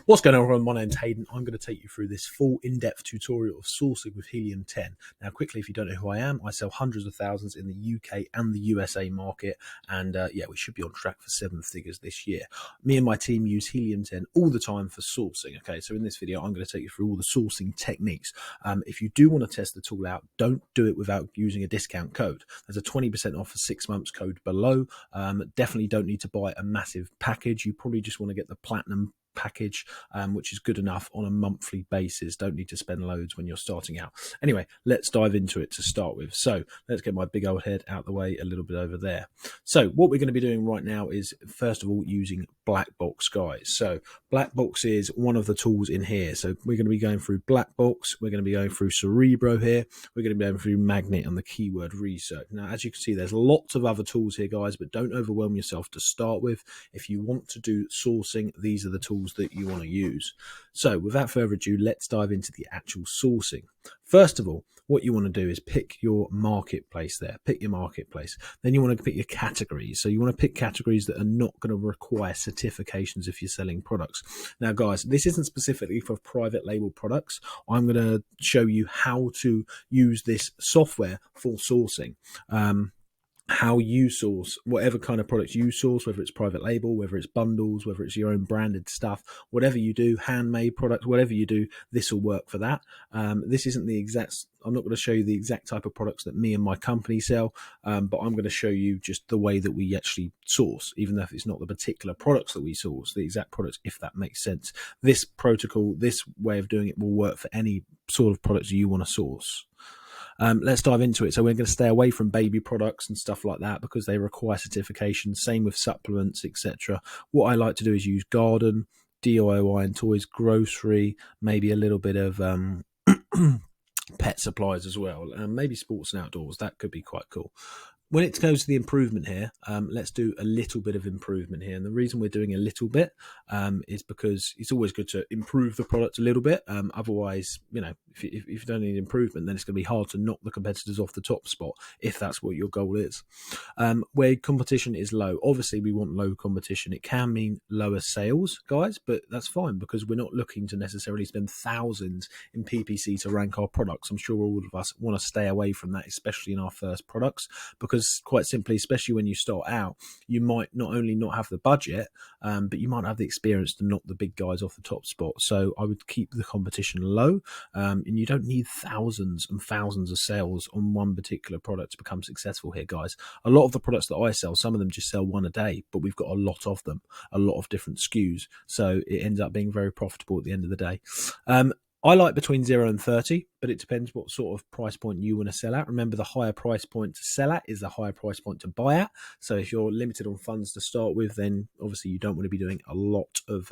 What's going on, everyone? My name's Hayden. I'm going to take you through this full in-depth tutorial of sourcing with Helium 10. Now, quickly, if you don't know who I am, I sell hundreds of thousands in the UK and the USA market, and yeah, we should be on track for 7 figures this year. Me and my team use Helium 10 all the time for sourcing. Okay, so in this video, I'm going to take you through all the sourcing techniques. If you do want to test the tool out, don't do it without using a discount code. There's a 20% off for 6 months code below. Definitely don't need to buy a massive package. You probably just want to get the platinum package, which is good enough on a monthly basis. Don't need to spend loads when you're starting out. Anyway, let's dive into it to start with. So let's get my big old head out the way a little bit over there. So what we're going to be doing right now is, first of all, using Black Box, guys. So Black Box is one of the tools in here. So we're going to be going through Black Box, we're going to be going through Cerebro here, we're going to be going through Magnet and the keyword research. Now, as you can see, there's lots of other tools here, guys, but don't overwhelm yourself to start with. If you want to do sourcing, these are the tools that you want to use. So without further ado, let's dive into the actual sourcing. First of all, what you want to do is pick your marketplace there. Pick your marketplace. Then you want to pick your categories. So you want to pick categories that are not going to require certifications if you're selling products. Now, guys, this isn't specifically for private label products. I'm going to show you how to use this software for sourcing. How you source whatever kind of products you source, whether it's private label, whether it's bundles, whether it's your own branded stuff, whatever you do, handmade products, whatever you do, this will work for that. This isn't the exact, I'm not going to show you the exact type of products that me and my company sell, but I'm going to show you just the way that we actually source, even though it's not the particular products that we source, the exact products, if that makes sense. This protocol, this way of doing it will work for any sort of products you want to source. Let's dive into it. So we're going to stay away from baby products and stuff like that because they require certification. Same with supplements, etc. What I like to do is use garden, DIY and toys, grocery, maybe a little bit of pet supplies as well, and maybe sports and outdoors. That could be quite cool. When it goes to the improvement here, let's do a little bit of improvement here. And the reason we're doing a little bit is because it's always good to improve the product a little bit. Otherwise, you know, if you don't need improvement, then it's going to be hard to knock the competitors off the top spot if that's what your goal is. Where competition is low, obviously we want low competition. It can mean lower sales, guys, but that's fine because we're not looking to necessarily spend thousands in PPC to rank our products. I'm sure all of us want to stay away from that, especially in our first products, because quite simply, especially when you start out, you might not only not have the budget, but you might have the experience to knock the big guys off the top spot. So I would keep the competition low, and you don't need thousands and thousands of sales on one particular product to become successful here, guys. A lot of the products that I sell, some of them just sell one a day, but we've got a lot of them, a lot of different SKUs. So it ends up being very profitable at the end of the day. I like between 0 and 30, but it depends what sort of price point you want to sell at. Remember, the higher price point to sell at is the higher price point to buy at. So if you're limited on funds to start with, then obviously you don't want to be doing a lot of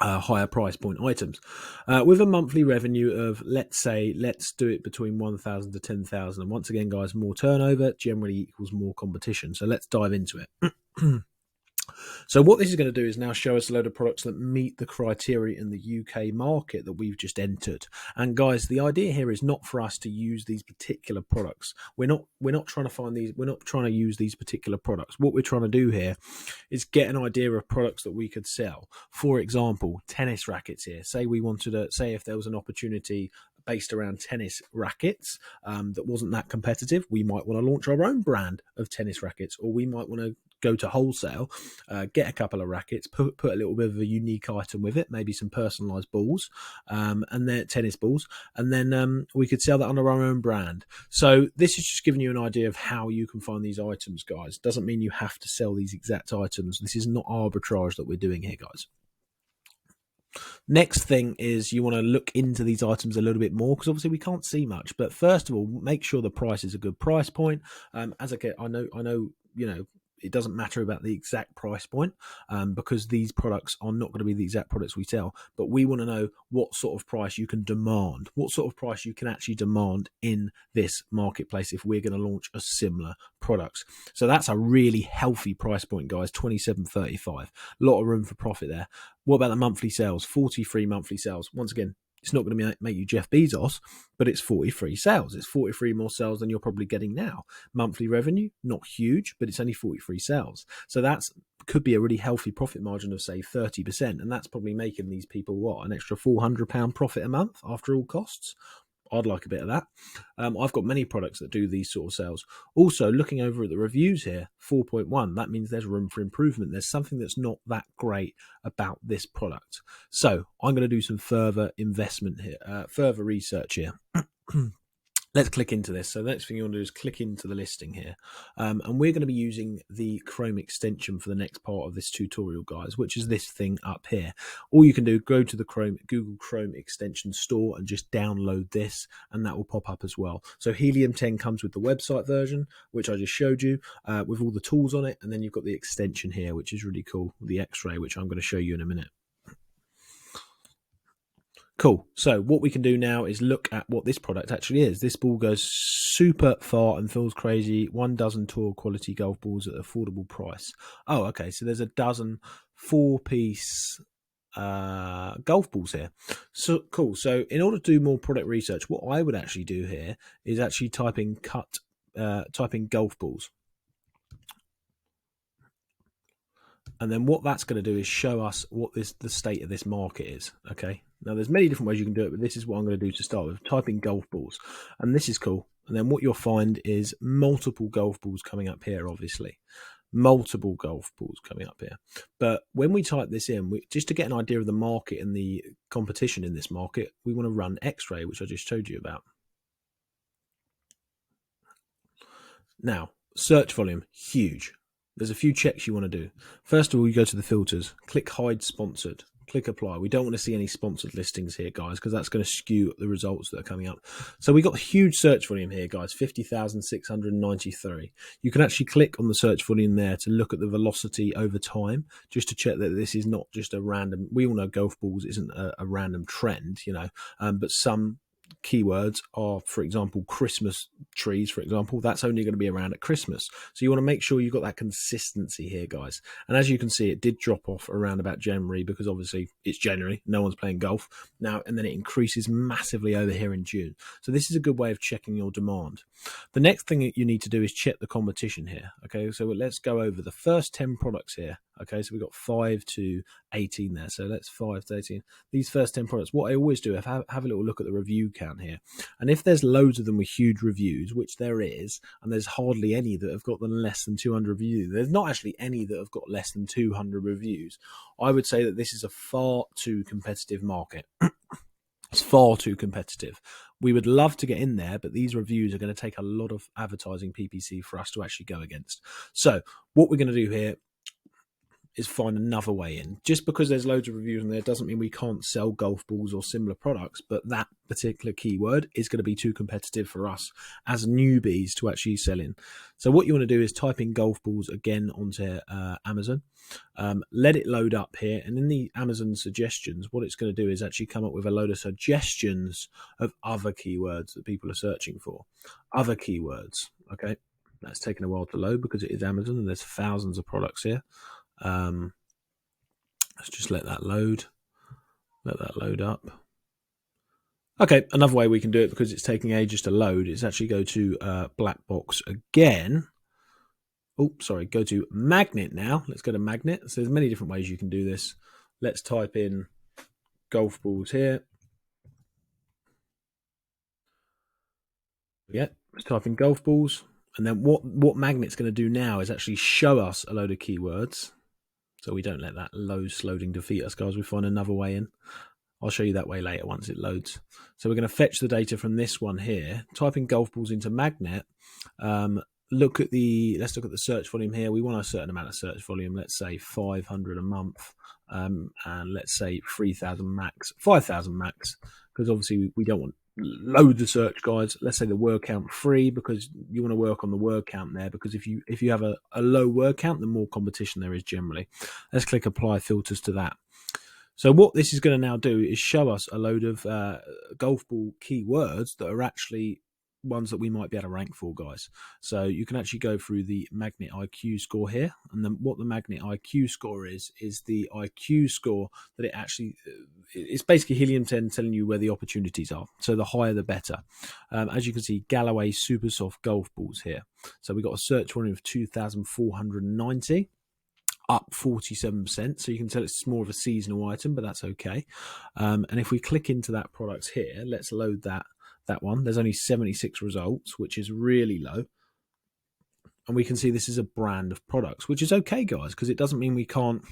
higher price point items. With a monthly revenue of, let's do it between 1,000 to 10,000. And once again, guys, more turnover generally equals more competition. So let's dive into it. So what this is going to do is now show us a load of products that meet the criteria in the UK market that we've just entered. And guys, the idea here is not for us to use these particular products. We're not trying to find these. We're not trying to use these particular products. What we're trying to do here is get an idea of products that we could sell. For example, tennis rackets here. Say we wanted to say if there was an opportunity based around tennis rackets that wasn't that competitive, we might want to launch our own brand of tennis rackets, or we might want to go to wholesale, get a couple of rackets, put a little bit of a unique item with it, maybe some personalized balls, and then tennis balls, and then we could sell that under our own brand. So this is just giving you an idea of how you can find these items, guys. Doesn't mean you have to sell these exact items. This is not arbitrage that we're doing here, guys. Next thing is you want to look into these items a little bit more, because obviously we can't see much. But first of all, make sure the price is a good price point. As I know, you know, it doesn't matter about the exact price point because these products are not going to be the exact products we sell. But we want to know what sort of price you can demand, what sort of price you can actually demand in this marketplace if we're going to launch a similar products. So that's a really healthy price point, guys. 27.35, a lot of room for profit there. What about the monthly sales? 43 monthly sales. Once again, It's not going to make you Jeff Bezos, but it's 43 sales. It's 43 more sales than you're probably getting now. Monthly revenue, not huge, but it's only 43 sales. So that's could be a really healthy profit margin of, say, 30%. And that's probably making these people, what, an extra £400 profit a month after all costs? I'd like a bit of that. I've got many products that do these sort of sales. Also, looking over at the reviews here, 4.1, that means there's room for improvement. There's something that's not that great about this product. So I'm going to do some further investment here, further research here. Let's click into this. So the next thing you want to do is click into the listing here. And we're going to be using the Chrome extension for the next part of this tutorial, guys, which is this thing up here. All you can do, go to the Google Chrome extension store and just download this, and that will pop up as well. So Helium 10 comes with the website version, which I just showed you, with all the tools on it. And then you've got the extension here, which is really cool, the X-ray, which I'm going to show you in a minute. Cool. So what we can do now is look at what this product actually is. This ball goes super far and feels crazy. 1 dozen tour quality golf balls at an affordable price. Oh, okay. So there's a dozen 4-piece golf balls here. So cool. So in order to do more product research, what I would actually do here is actually type in golf balls. And then what that's going to do is show us what the state of this market is. Okay. Now there's many different ways you can do it, but this is what I'm going to do to start with. Type in golf balls, and this is cool. And then what you'll find is multiple golf balls coming up here, obviously. Multiple golf balls coming up here. But when we type this in, just to get an idea of the market and the competition in this market, we want to run X-ray, which I just showed you about. Now, search volume, huge. There's a few checks you want to do. First of all, you go to the filters, click hide sponsored, click apply. We don't want to see any sponsored listings here, guys, because that's going to skew the results that are coming up. So we got a huge search volume here, guys, 50,693. You can actually click on the search volume there to look at the velocity over time, just to check that this is not just a random, we all know golf balls isn't a random trend, you know, but some keywords are, for example, Christmas trees, for example, that's only going to be around at Christmas. So you want to make sure you've got that consistency here, guys. And as you can see, it did drop off around about January, because obviously it's January, no one's playing golf now, and then it increases massively over here in June. So this is a good way of checking your demand. The next thing that you need to do is check the competition here. Okay, so let's go over the first 10 products here. Okay, so we've got 5 to 18 there. So let's 5 to 18. These first 10 products, what I always do is have a little look at the review count here. And if there's loads of them with huge reviews, which there is, and there's hardly any that have got less than 200 reviews, there's not actually any that have got less than 200 reviews, I would say that this is a far too competitive market. It's far too competitive. We would love to get in there, but these reviews are going to take a lot of advertising PPC for us to actually go against. So what we're going to do here is find another way in. Just because there's loads of reviews in there doesn't mean we can't sell golf balls or similar products, but that particular keyword is going to be too competitive for us as newbies to actually sell in. So what you want to do is type in golf balls again onto Amazon, let it load up here, and in the Amazon suggestions, what it's going to do is actually come up with a load of suggestions of other keywords that people are searching for. Other keywords, okay? That's taken a while to load because it is Amazon and there's thousands of products here. Let's just let that load up. Okay, another way we can do it, because it's taking ages to load, is actually go to black box again. Oh, sorry, go to magnet now. Let's go to magnet. So there's many different ways you can do this. Let's type in golf balls here. Yeah, let's type in golf balls. And then what magnet's going to do now is actually show us a load of keywords. So we don't let that loading defeat us, guys. We find another way in. I'll show you that way later once it loads. So we're going to fetch the data from this one here. Type in golf balls into magnet. Let's look at the search volume here. We want a certain amount of search volume. Let's say 500 a month, and let's say 3,000 max, 5,000 max, because obviously we don't want load the search, guys. Let's say the word count 3, because you want to work on the word count there, because if you have a low word count, the more competition there is generally. Let's click apply filters to that. So what this is going to now do is show us a load of golf ball keywords that are actually ones that we might be able to rank for, guys. So you can actually go through the Magnet IQ score here, and then what the Magnet IQ score is the IQ score that it actually, it's basically Helium 10 telling you where the opportunities are. So the higher the better. As you can see, Galloway Super Soft golf balls here. So we got a search volume of 2,490. Up 47%, so you can tell it's more of a seasonal item, but that's okay. And if we click into that product here, let's load that one. There's only 76 results, which is really low. And we can see this is a brand of products, which is okay, guys, because it doesn't mean we can't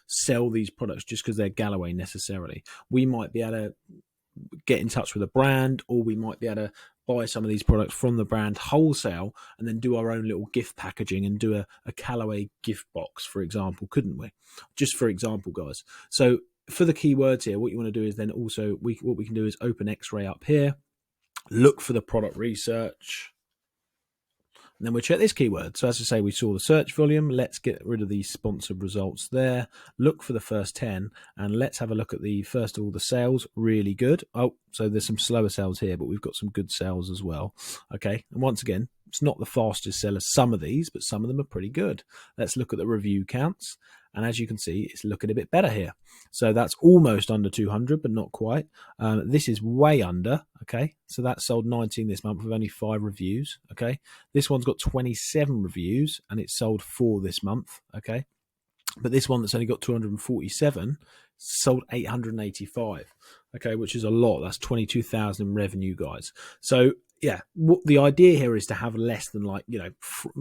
sell these products just because they're Galloway necessarily. We might be able to get in touch with a brand, or we might be able to buy some of these products from the brand wholesale and then do our own little gift packaging and do a Callaway gift box, for example, couldn't we? Just for example, guys. So for the keywords here, what you want to do is then also what we can do is open X-Ray up here, look for the product research, and then we'll check this keyword. So as I say, we saw the search volume. Let's get rid of these sponsored results there. Look for the first 10, and let's have a look at first of all, the sales. Really good. Oh, so there's some slower sales here, but we've got some good sales as well. Okay, and once again, it's not the fastest seller, some of these, but some of them are pretty good. Let's look at the review counts. And as you can see, it's looking a bit better here. So that's almost under 200, but not quite. This is way under, okay? So that sold 19 this month with only 5 reviews, okay? This one's got 27 reviews, and it's sold 4 this month, okay? But this one that's only got 247 sold 885, okay, which is a lot. That's 22,000 in revenue, guys. So yeah, what the idea here is to have less than, like, you know,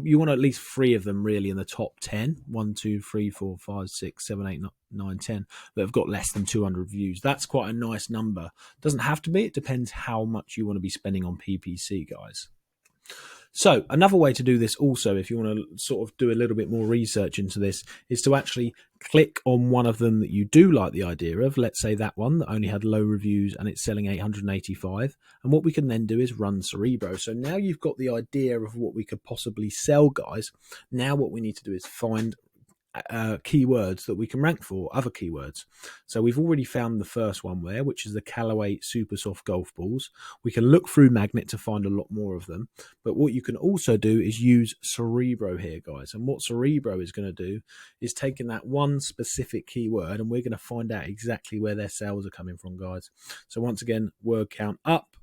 you want at least 3 of them really in the top 10. 1, 2, 3, 4, 5, 6, 7, 8, 9, 10 that have got less than 200 views. That's quite a nice number. Doesn't have to be. It depends how much you want to be spending on PPC, guys. So another way to do this also, if you want to sort of do a little bit more research into this, is to actually click on one of them that you do like the idea of. Let's say that one that only had low reviews and it's selling 885. And what we can then do is run Cerebro. So now you've got the idea of what we could possibly sell, guys. Now what we need to do is find keywords that we can rank for, other keywords. So we've already found the first one there, which is the Callaway Super Soft golf balls. We can look through Magnet to find a lot more of them, but what you can also do is use Cerebro here, guys. And what Cerebro is going to do is taking that one specific keyword, and we're going to find out exactly where their sales are coming from, guys. So once again, word count up,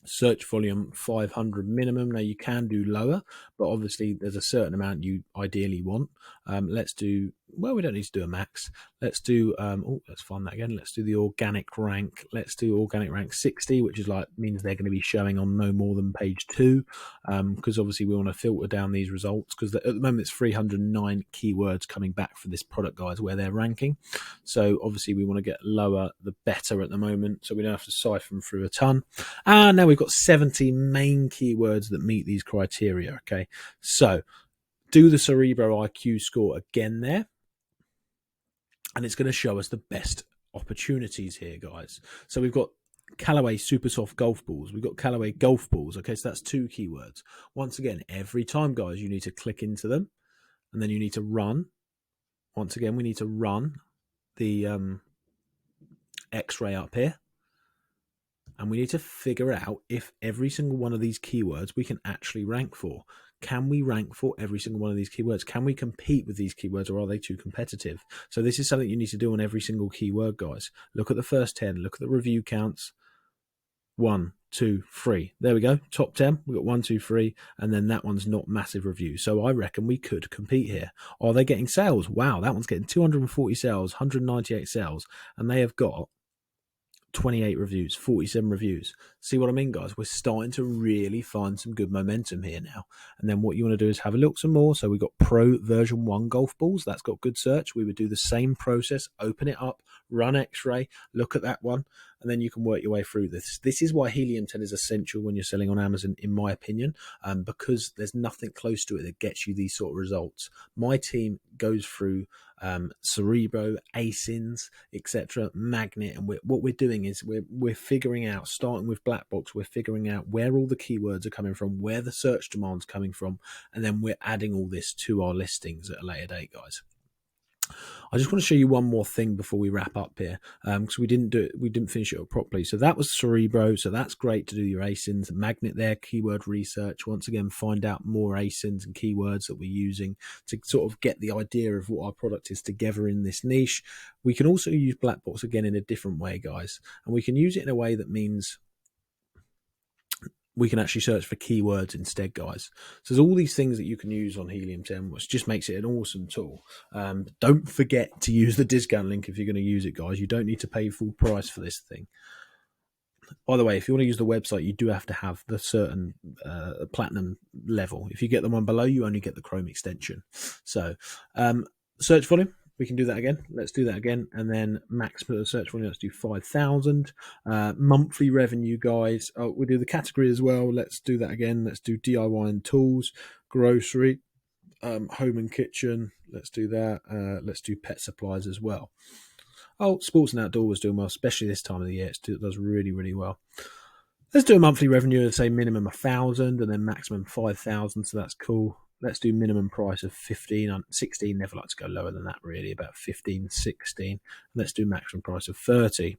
search volume 500 minimum. Now you can do lower, but obviously there's a certain amount you ideally want. Let's do, well, we don't need to do a max. Let's do let's find that again. Let's do the organic rank. Let's do organic rank 60, which is like, means they're going to be showing on no more than page 2, because obviously we want to filter down these results, because at the moment it's 309 keywords coming back for this product, guys, where they're ranking. So obviously we want to get lower the better at the moment, so we don't have to siphon through a ton. And now we've got 70 main keywords that meet these criteria. Okay, so do the Cerebro IQ score again there, and it's going to show us the best opportunities here, guys. So we've got Callaway Super Soft golf balls. We've got Callaway golf balls. Okay, so that's 2 keywords. Once again, every time, guys, you need to click into them, and then you need to run. Once again, we need to run the X-ray up here, and we need to figure out if every single one of these keywords we can actually rank for. Can we rank for every single one of these keywords? Can we compete with these keywords, or are they too competitive? So this is something you need to do on every single keyword, guys. Look at the first 10, look at the review counts. 1, 2, 3. There we go. Top 10. We've got 1, 2, 3. And then that one's not massive review. So I reckon we could compete here. Are they getting sales? Wow, that one's getting 240 sales, 198 sales. And they have got 28 reviews, 47 reviews. See what I mean, guys? We're starting to really find some good momentum here now. And then what you want to do is have a look some more. So we've got Pro version 1 golf balls. That's got good search. We would do the same process, open it up, run X-ray, look at that one, and then you can work your way through this. This is why Helium 10 is essential when you're selling on Amazon, in my opinion, because there's nothing close to it that gets you these sort of results. My team goes through Cerebro, Asins, etc., Magnet, and what we're doing is we're figuring out, starting with Black Box, we're figuring out where all the keywords are coming from, where the search demand's coming from, and then we're adding all this to our listings at a later date, guys. I just want to show you one more thing before we wrap up here, because we didn't finish it up properly. So that was Cerebro. So that's great to do your ASINs. Magnet there, keyword research. Once again, find out more ASINs and keywords that we're using to sort of get the idea of what our product is together in this niche. We can also use Blackbox again in a different way, guys, and we can use it in a way that means we can actually search for keywords instead, guys. So there's all these things that you can use on Helium 10, which just makes it an awesome tool. Don't forget to use the discount link if you're going to use it, guys. You don't need to pay full price for this thing. By the way, if you want to use the website, you do have to have the certain platinum level. If you get the one below, you only get the Chrome extension. So search volume. We can do that again. Let's do that again. And then max for the search volume, let's do 5,000. Monthly revenue, guys. Oh, we'll do the category as well. Let's do that again. Let's do DIY and tools, grocery, home and kitchen. Let's do that. Let's do pet supplies as well. Oh, sports and outdoor was doing well, especially this time of the year. It does really, really well. Let's do a monthly revenue, let's say minimum 1,000 and then maximum 5,000. So that's cool. Let's do minimum price of 15, 16. Never like to go lower than that, really, about 15, 16. Let's do maximum price of 30.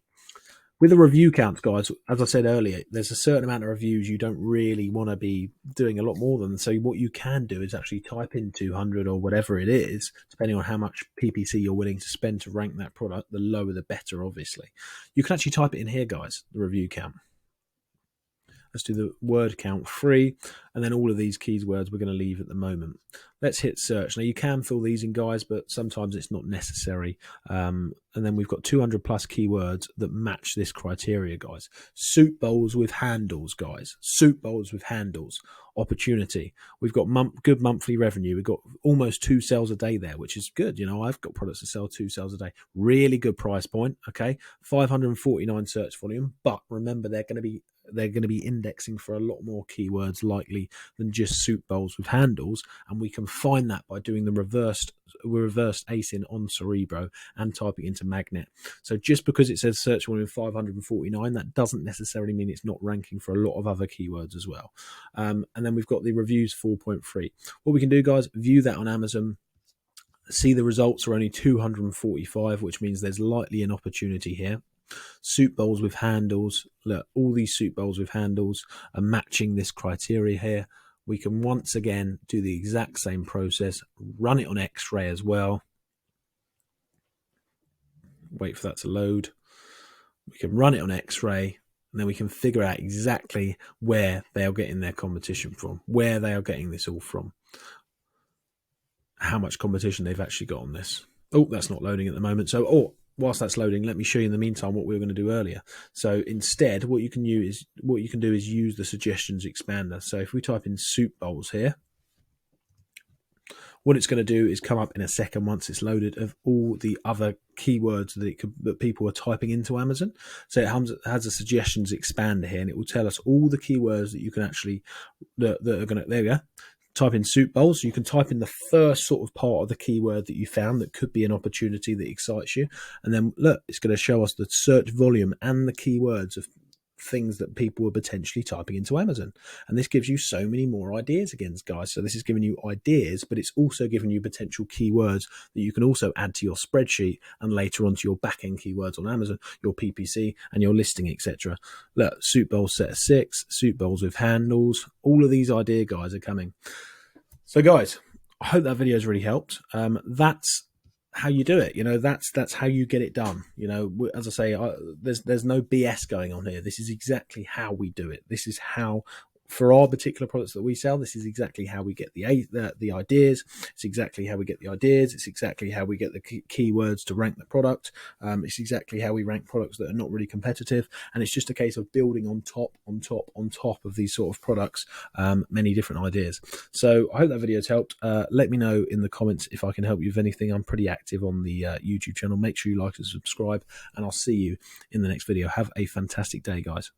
With the review counts, guys, as I said earlier, there's a certain amount of reviews you don't really want to be doing a lot more than. So what you can do is actually type in 200 or whatever it is, depending on how much PPC you're willing to spend to rank that product. The lower, the better, obviously. You can actually type it in here, guys, the review count. Let's do the word count free, and then all of these keywords we're going to leave at the moment. Let's hit search. Now you can fill these in, guys, but sometimes it's not necessary. And then we've got 200 plus keywords that match this criteria, guys. Soup bowls with handles, guys. Soup bowls with handles. Opportunity. We've got good monthly revenue. We've got almost 2 sales a day there, which is good. You know, I've got products to sell 2 sales a day. Really good price point. Okay, 549 search volume. But remember, they're going to be indexing for a lot more keywords likely than just soup bowls with handles, and we can find that by doing the reversed ASIN on Cerebro and typing into Magnet. So just because it says search volume 549, that doesn't necessarily mean it's not ranking for a lot of other keywords as well. And then we've got the reviews 4.3. What we can do, guys, view that on Amazon. See the results are only 245, which means there's likely an opportunity here. Soup bowls with handles. Look, all these soup bowls with handles are matching this criteria here. We can once again do the exact same process, run it on X-ray as well. Wait for that to load. We can run it on X-ray, and then we can figure out exactly where they are getting their competition from, where they are getting this all from, how much competition they've actually got on this. Oh, that's not loading at the moment. So, whilst that's loading, let me show you in the meantime what we were going to do earlier. So instead, what you can do is use the suggestions expander. So if we type in soup bowls here, what it's going to do is come up in a second once it's loaded of all the other keywords that people are typing into Amazon. So it has a suggestions expander here, and it will tell us all the keywords that you can actually that are going to. There we go. Type in soup bowls. So you can type in the first sort of part of the keyword that you found that could be an opportunity that excites you. And then look, it's going to show us the search volume and the keywords of things that people were potentially typing into Amazon. And this gives you so many more ideas again, guys. So this is giving you ideas, but it's also giving you potential keywords that you can also add to your spreadsheet and later onto your back-end keywords on Amazon, your PPC and your listing, etc. Look, soup bowls set of 6, soup bowls with handles. All of these idea guys are coming. So guys, I hope that video has really helped. That's how you do it. You know, that's how you get it done. You know, as I say, there's no BS going on here. This is exactly how we do it. This is how, for our particular products that we sell, this is exactly how we get the ideas. It's exactly how we get the ideas. It's exactly how we get the keywords to rank the product. It's exactly how we rank products that are not really competitive. And it's just a case of building on top of these sort of products, many different ideas. So I hope that video has helped. Let me know in the comments if I can help you with anything. I'm pretty active on the YouTube channel. Make sure you like and subscribe, and I'll see you in the next video. Have a fantastic day, guys.